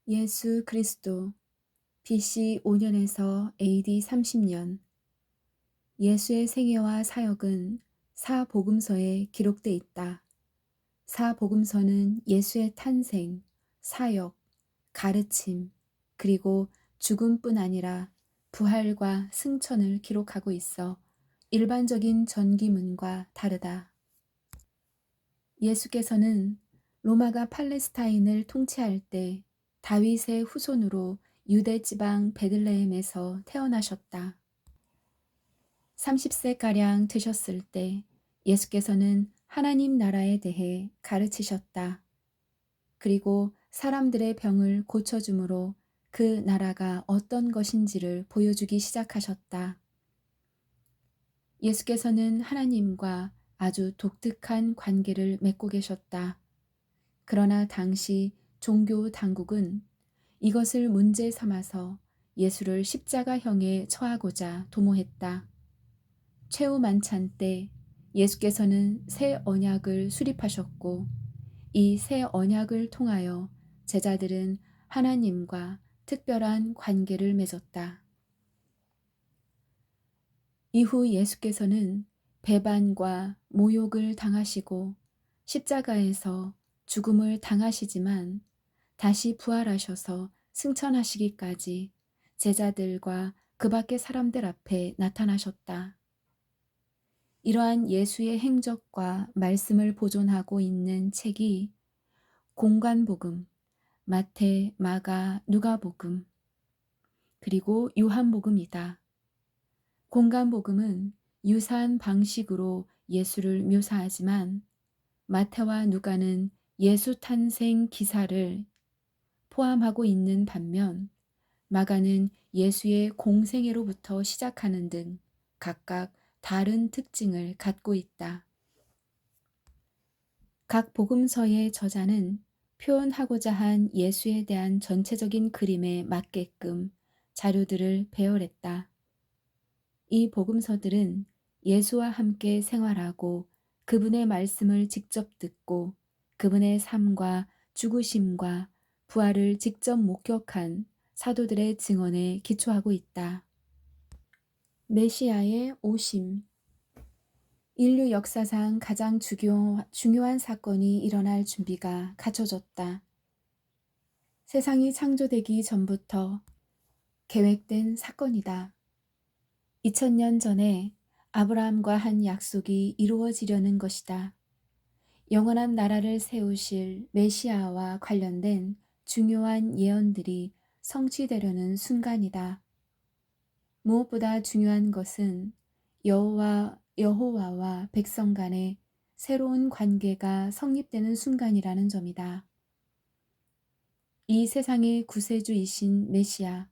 예수 그리스도 BC 5년에서 AD 30년 예수의 생애와 사역은 사복음서에 기록돼 있다. 사복음서는 예수의 탄생, 사역, 가르침, 그리고 죽음뿐 아니라 부활과 승천을 기록하고 있어 일반적인 전기문과 다르다. 예수께서는 로마가 팔레스타인을 통치할 때 다윗의 후손으로 유대 지방 베들레헴에서 태어나셨다. 30세가량 되셨을 때 예수께서는 하나님 나라에 대해 가르치셨다. 그리고 사람들의 병을 고쳐줌으로 그 나라가 어떤 것인지를 보여주기 시작하셨다. 예수께서는 하나님과 아주 독특한 관계를 맺고 계셨다. 그러나 당시 종교 당국은 이것을 문제 삼아서 예수를 십자가형에 처하고자 도모했다. 최후 만찬 때 예수께서는 새 언약을 수립하셨고 이 새 언약을 통하여 제자들은 하나님과 특별한 관계를 맺었다. 이후 예수께서는 배반과 모욕을 당하시고 십자가에서 죽음을 당하시지만 다시 부활하셔서 승천하시기까지 제자들과 그 밖의 사람들 앞에 나타나셨다. 이러한 예수의 행적과 말씀을 보존하고 있는 책이 공관복음, 마태, 마가, 누가복음, 그리고 요한복음이다. 공관복음은 유사한 방식으로 예수를 묘사하지만 마태와 누가는 예수 탄생 기사를 포함하고 있는 반면 마가는 예수의 공생애로부터 시작하는 등 각각 다른 특징을 갖고 있다. 각 복음서의 저자는 표현하고자 한 예수에 대한 전체적인 그림에 맞게끔 자료들을 배열했다. 이 복음서들은 예수와 함께 생활하고 그분의 말씀을 직접 듣고 그분의 삶과 죽으심과 부활을 직접 목격한 사도들의 증언에 기초하고 있다. 메시아의 오심. 인류 역사상 가장 중요한 사건이 일어날 준비가 갖춰졌다. 세상이 창조되기 전부터 계획된 사건이다. 2000년 전에 아브라함과 한 약속이 이루어지려는 것이다. 영원한 나라를 세우실 메시아와 관련된 중요한 예언들이 성취되려는 순간이다. 무엇보다 중요한 것은 여호와와 백성 간의 새로운 관계가 성립되는 순간이라는 점이다. 이 세상의 구세주이신 메시아,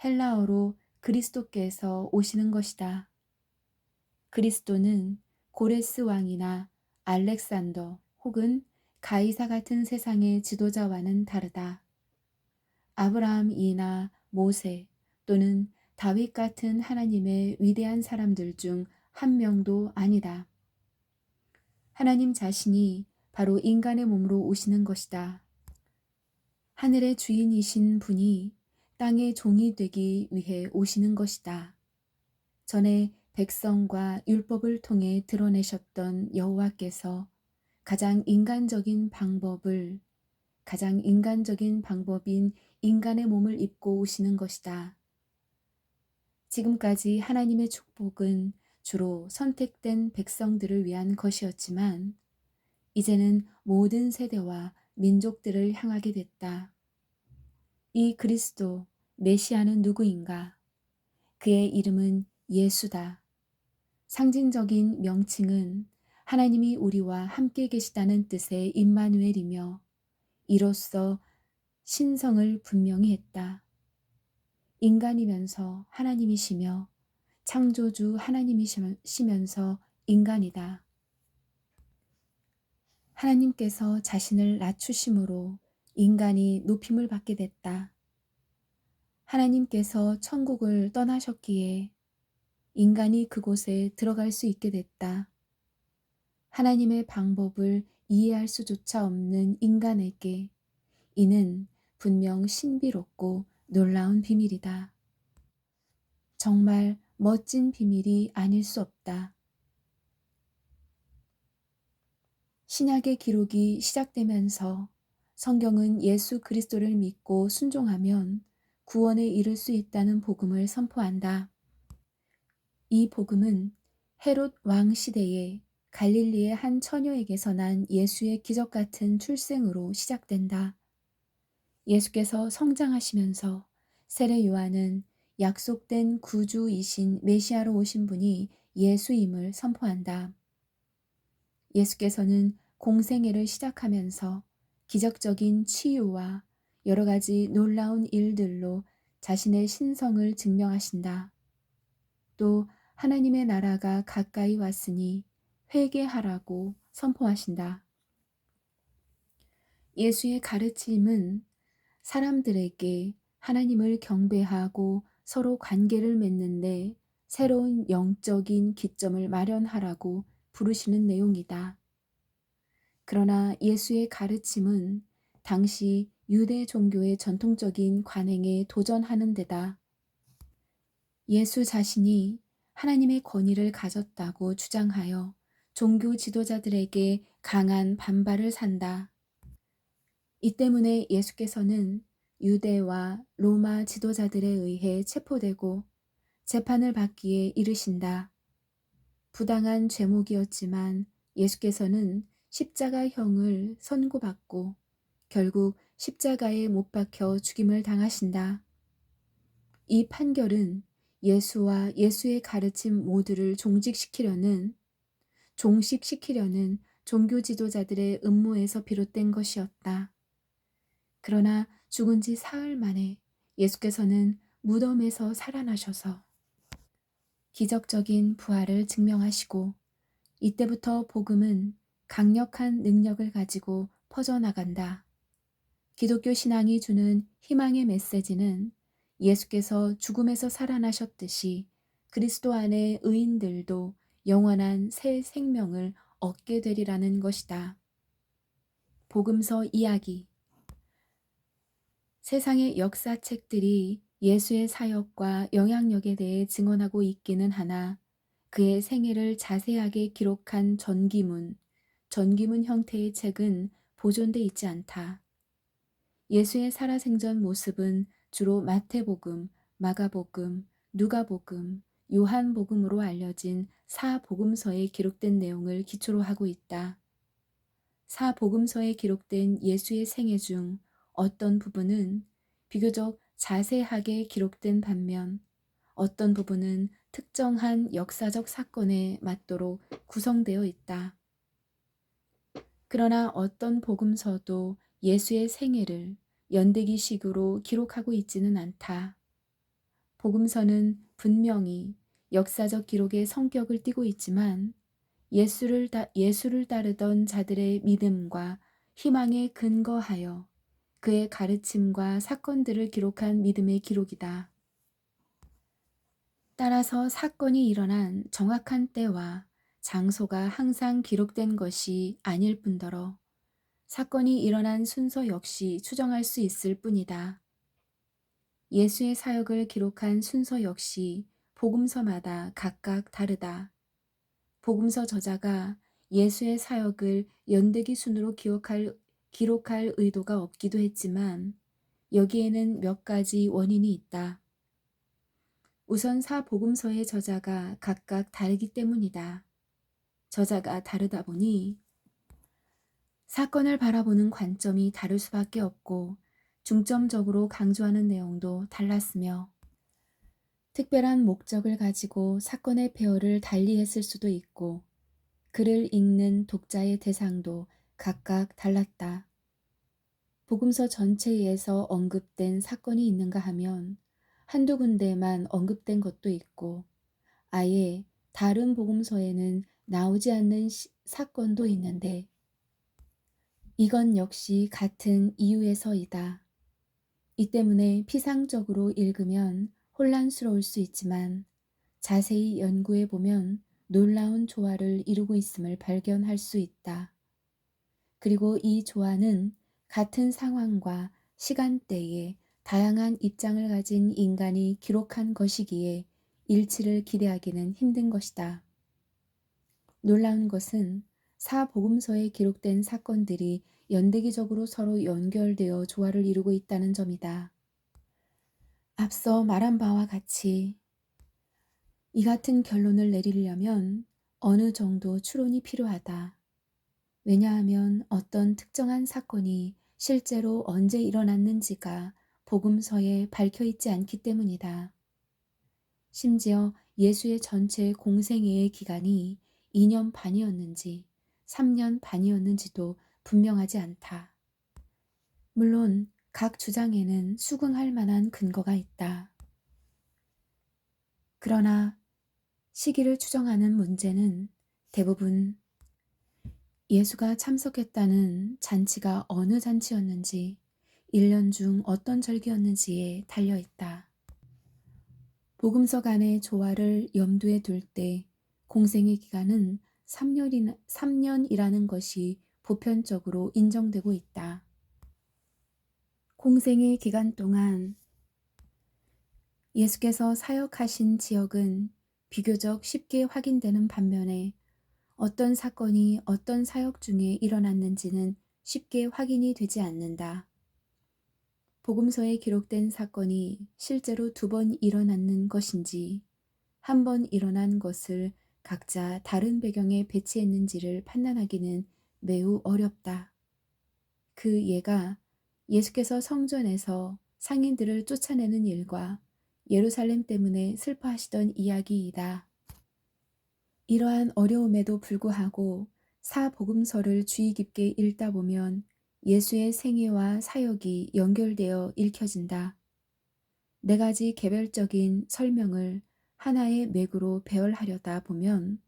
헬라어로 그리스도께서 오시는 것이다. 그리스도는 고레스 왕이나 알렉산더 혹은 가이사 같은 세상의 지도자와는 다르다. 아브라함이나 모세 또는 다윗 같은 하나님의 위대한 사람들 중 한 명도 아니다. 하나님 자신이 바로 인간의 몸으로 오시는 것이다. 하늘의 주인이신 분이 땅의 종이 되기 위해 오시는 것이다. 전에 백성과 율법을 통해 드러내셨던 여호와께서 가장 인간적인 방법인 인간의 몸을 입고 오시는 것이다. 지금까지 하나님의 축복은 주로 선택된 백성들을 위한 것이었지만 이제는 모든 세대와 민족들을 향하게 됐다. 이 그리스도, 메시아는 누구인가? 그의 이름은 예수다. 상징적인 명칭은 하나님이 우리와 함께 계시다는 뜻의 임마누엘이며 이로써 신성을 분명히 했다. 인간이면서 하나님이시며 창조주 하나님이시면서 인간이다. 하나님께서 자신을 낮추심으로 인간이 높임을 받게 됐다. 하나님께서 천국을 떠나셨기에 인간이 그곳에 들어갈 수 있게 됐다. 하나님의 방법을 이해할 수조차 없는 인간에게 이는 분명 신비롭고 놀라운 비밀이다. 정말 멋진 비밀이 아닐 수 없다. 신약의 기록이 시작되면서 성경은 예수 그리스도를 믿고 순종하면 구원에 이를 수 있다는 복음을 선포한다. 이 복음은 헤롯 왕 시대에 갈릴리의 한 처녀에게서 난 예수의 기적 같은 출생으로 시작된다. 예수께서 성장하시면서 세례 요한은 약속된 구주이신 메시아로 오신 분이 예수임을 선포한다. 예수께서는 공생애를 시작하면서 기적적인 치유와 여러 가지 놀라운 일들로 자신의 신성을 증명하신다. 또 하나님의 나라가 가까이 왔으니 회개하라고 선포하신다. 예수의 가르침은 사람들에게 하나님을 경배하고 서로 관계를 맺는데 새로운 영적인 기점을 마련하라고 부르시는 내용이다. 그러나 예수의 가르침은 당시 유대 종교의 전통적인 관행에 도전하는 데다 예수 자신이 하나님의 권위를 가졌다고 주장하여 종교 지도자들에게 강한 반발을 산다. 이 때문에 예수께서는 유대와 로마 지도자들에 의해 체포되고 재판을 받기에 이르신다. 부당한 죄목이었지만 예수께서는 십자가형을 선고받고 결국 십자가에 못 박혀 죽임을 당하신다. 이 판결은 예수와 예수의 가르침 모두를 종식시키려는 종교 지도자들의 음모에서 비롯된 것이었다. 그러나 죽은 지 사흘 만에 예수께서는 무덤에서 살아나셔서 기적적인 부활을 증명하시고 이때부터 복음은 강력한 능력을 가지고 퍼져나간다. 기독교 신앙이 주는 희망의 메시지는 예수께서 죽음에서 살아나셨듯이 그리스도 안의 의인들도 영원한 새 생명을 얻게 되리라는 것이다. 복음서 이야기. 세상의 역사책들이 예수의 사역과 영향력에 대해 증언하고 있기는 하나 그의 생애를 자세하게 기록한 전기문 형태의 책은 보존돼 있지 않다. 예수의 살아생전 모습은 주로 마태복음, 마가복음, 누가복음, 요한복음으로 알려진 사복음서에 기록된 내용을 기초로 하고 있다. 사복음서에 기록된 예수의 생애 중 어떤 부분은 비교적 자세하게 기록된 반면 어떤 부분은 특정한 역사적 사건에 맞도록 구성되어 있다. 그러나 어떤 복음서도 예수의 생애를 연대기식으로 기록하고 있지는 않다. 복음서는 분명히 역사적 기록의 성격을 띠고 있지만 예수를 따르던 자들의 믿음과 희망에 근거하여 그의 가르침과 사건들을 기록한 믿음의 기록이다. 따라서 사건이 일어난 정확한 때와 장소가 항상 기록된 것이 아닐 뿐더러 사건이 일어난 순서 역시 추정할 수 있을 뿐이다. 예수의 사역을 기록한 순서 역시 복음서마다 각각 다르다. 복음서 저자가 예수의 사역을 연대기 순으로 기록할 의도가 없기도 했지만 여기에는 몇 가지 원인이 있다. 우선 사복음서의 저자가 각각 다르기 때문이다. 저자가 다르다 보니 사건을 바라보는 관점이 다를 수밖에 없고 중점적으로 강조하는 내용도 달랐으며 특별한 목적을 가지고 사건의 배열을 달리했을 수도 있고 글을 읽는 독자의 대상도 각각 달랐다. 복음서 전체에서 언급된 사건이 있는가 하면 한두 군데만 언급된 것도 있고 아예 다른 복음서에는 나오지 않는 사건도 있는데 이건 역시 같은 이유에서이다. 이 때문에 피상적으로 읽으면 혼란스러울 수 있지만 자세히 연구해 보면 놀라운 조화를 이루고 있음을 발견할 수 있다. 그리고 이 조화는 같은 상황과 시간대에 다양한 입장을 가진 인간이 기록한 것이기에 일치를 기대하기는 힘든 것이다. 놀라운 것은 사복음서에 기록된 사건들이 연대기적으로 서로 연결되어 조화를 이루고 있다는 점이다. 앞서 말한 바와 같이 이 같은 결론을 내리려면 어느 정도 추론이 필요하다. 왜냐하면 어떤 특정한 사건이 실제로 언제 일어났는지가 복음서에 밝혀 있지 않기 때문이다. 심지어 예수의 전체 공생애의 기간이 2년 반이었는지 3년 반이었는지도 분명하지 않다. 물론 각 주장에는 수긍할 만한 근거가 있다. 그러나 시기를 추정하는 문제는 대부분 예수가 참석했다는 잔치가 어느 잔치였는지 1년 중 어떤 절기였는지에 달려 있다. 복음서 간의 조화를 염두에 둘 때 공생의 기간은 3년이라는 것이 보편적으로 인정되고 있다. 공생의 기간 동안 예수께서 사역하신 지역은 비교적 쉽게 확인되는 반면에 어떤 사건이 어떤 사역 중에 일어났는지는 쉽게 확인이 되지 않는다. 복음서에 기록된 사건이 실제로 2번 일어났는 것인지 한 번 일어난 것을 각자 다른 배경에 배치했는지를 판단하기는 매우 어렵다. 그 예가 예수께서 성전에서 상인들을 쫓아내는 일과 예루살렘 때문에 슬퍼하시던 이야기이다. 이러한 어려움에도 불구하고 사복음서를 주의 깊게 읽다 보면 예수의 생애와 사역이 연결되어 읽혀진다. 4가지 개별적인 설명을 하나의 맥으로 배열하려다 보면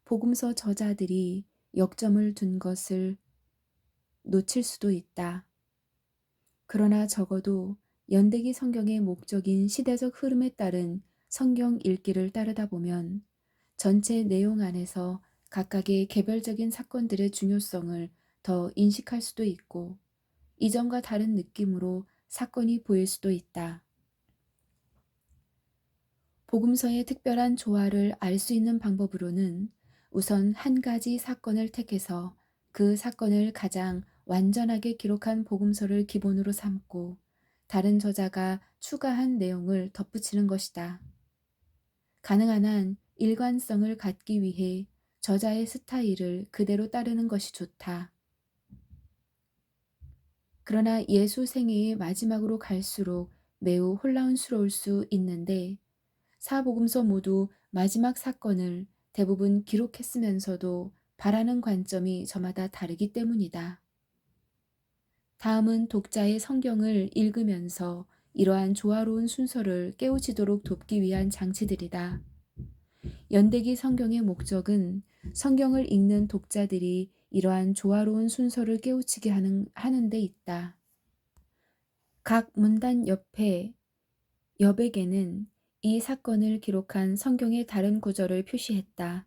복음서 저자들이 역점을 둔 것을 놓칠 수도 있다. 그러나 적어도 연대기 성경의 목적인 시대적 흐름에 따른 성경 읽기를 따르다 보면 전체 내용 안에서 각각의 개별적인 사건들의 중요성을 더 인식할 수도 있고 이전과 다른 느낌으로 사건이 보일 수도 있다. 복음서의 특별한 조화를 알 수 있는 방법으로는 우선 한 가지 사건을 택해서 그 사건을 가장 완전하게 기록한 복음서를 기본으로 삼고 다른 저자가 추가한 내용을 덧붙이는 것이다. 가능한 한 일관성을 갖기 위해 저자의 스타일을 그대로 따르는 것이 좋다. 그러나 예수 생애의 마지막으로 갈수록 매우 혼란스러울 수 있는데 사복음서 모두 마지막 사건을 대부분 기록했으면서도 바라는 관점이 저마다 다르기 때문이다. 다음은 독자의 성경을 읽으면서 이러한 조화로운 순서를 깨우치도록 돕기 위한 장치들이다. 연대기 성경의 목적은 성경을 읽는 독자들이 이러한 조화로운 순서를 깨우치게 하는 데 있다. 각 문단 옆에 여백에는 이 사건을 기록한 성경의 다른 구절을 표시했다.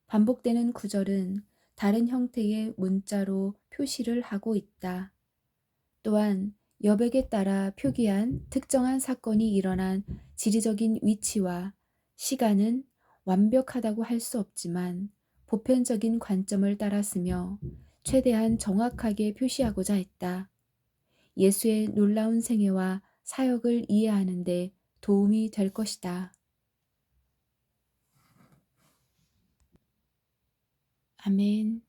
반복되는 구절은 다른 형태의 문자로 표시를 하고 있다. 또한 여백에 따라 표기한 특정한 사건이 일어난 지리적인 위치와 시간은 완벽하다고 할 수 없지만 보편적인 관점을 따랐으며 최대한 정확하게 표시하고자 했다. 예수의 놀라운 생애와 사역을 이해하는 데 도움이 될 것이다. 아멘.